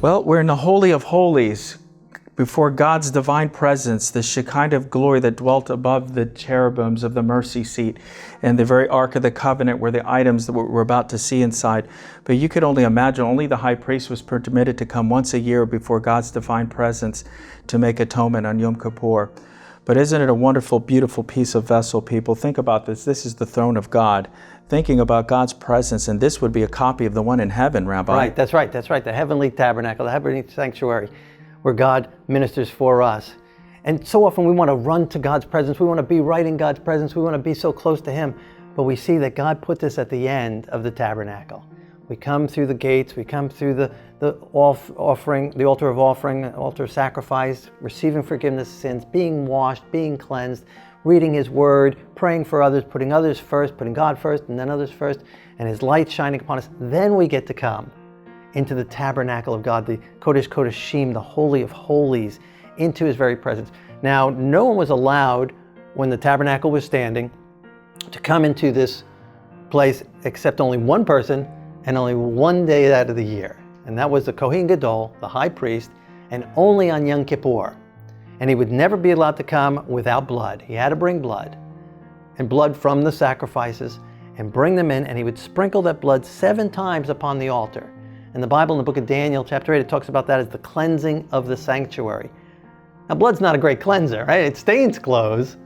Well, we're in the Holy of Holies, before God's divine presence, the Shekinah glory that dwelt above the cherubims of the mercy seat and the very Ark of the Covenant were the items that we're about to see inside. But you could only imagine, only the high priest was permitted to come once a year before God's divine presence to make atonement on Yom Kippur. But isn't it a wonderful, beautiful piece of vessel, people? Think about this. This is the throne of God. Thinking about God's presence, and this would be a copy of the one in heaven, Rabbi. Right, that's right. The heavenly tabernacle, the heavenly sanctuary, where God ministers for us. And so often we want to run to God's presence. We want to be right in God's presence. We want to be so close to Him. But we see that God put this at the end of the tabernacle. We come through the gates. We come through the offering, the altar of offering, altar of sacrifice, receiving forgiveness of sins, being washed, being cleansed, reading His Word, praying for others, putting others first, putting God first, and then others first, and His light shining upon us. Then we get to come into the tabernacle of God, the Kodesh Kodeshim, the Holy of Holies, into His very presence. Now, no one was allowed, when the tabernacle was standing, to come into this place except only one person and only one day out of the year. And that was the Kohen Gadol, the high priest, and only on Yom Kippur. And he would never be allowed to come without blood. He had to bring blood, and blood from the sacrifices, and bring them in, and he would sprinkle that blood 7 times upon the altar. And the Bible in the book of Daniel, chapter 8, it talks about that as the cleansing of the sanctuary. Now, blood's not a great cleanser, right? It stains clothes,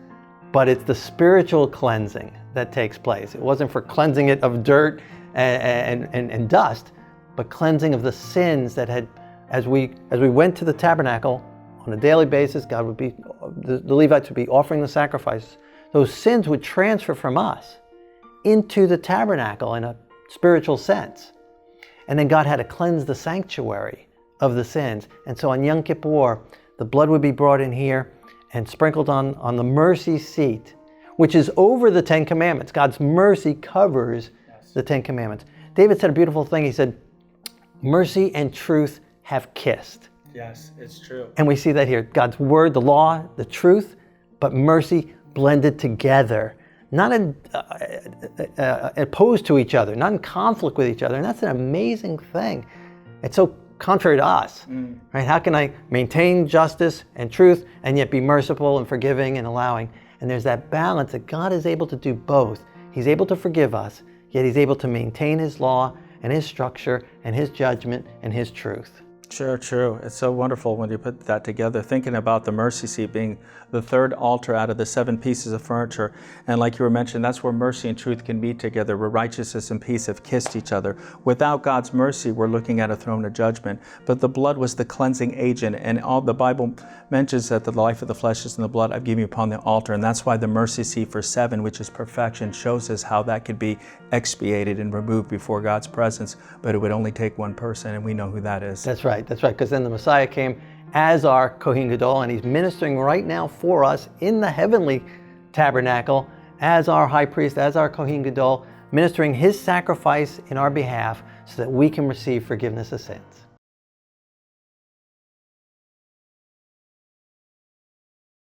but it's the spiritual cleansing that takes place. It wasn't for cleansing it of dirt and dust, but cleansing of the sins that had, as we went to the tabernacle on a daily basis, God would be, the Levites would be offering the sacrifices. Those sins would transfer from us into the tabernacle in a spiritual sense. And then God had to cleanse the sanctuary of the sins. And so on Yom Kippur, the blood would be brought in here and sprinkled on the mercy seat, which is over the 10 Commandments. God's mercy covers the 10 Commandments. David said a beautiful thing. He said, mercy and truth have kissed. Yes, it's true. And we see that here. God's word, the law, the truth, but mercy blended together. Not opposed to each other, not in conflict with each other. And that's an amazing thing. It's so contrary to us, right? How can I maintain justice and truth and yet be merciful and forgiving and allowing? And there's that balance that God is able to do both. He's able to forgive us, yet He's able to maintain His law and His structure and His judgment and His truth. Sure, true. It's so wonderful when you put that together, thinking about the mercy seat being the third altar out of the 7 pieces of furniture. And like you were mentioning, that's where mercy and truth can meet together, where righteousness and peace have kissed each other. Without God's mercy, we're looking at a throne of judgment. But the blood was the cleansing agent, and all the Bible mentions that the life of the flesh is in the blood I've given you upon the altar. And that's why the mercy seat for 7, which is perfection, shows us how that could be expiated and removed before God's presence. But it would only take one person, and we know who that is. That's right, because then the Messiah came as our Kohen Gadol, and He's ministering right now for us in the heavenly tabernacle as our high priest, as our Kohen Gadol, ministering His sacrifice in our behalf so that we can receive forgiveness of sins.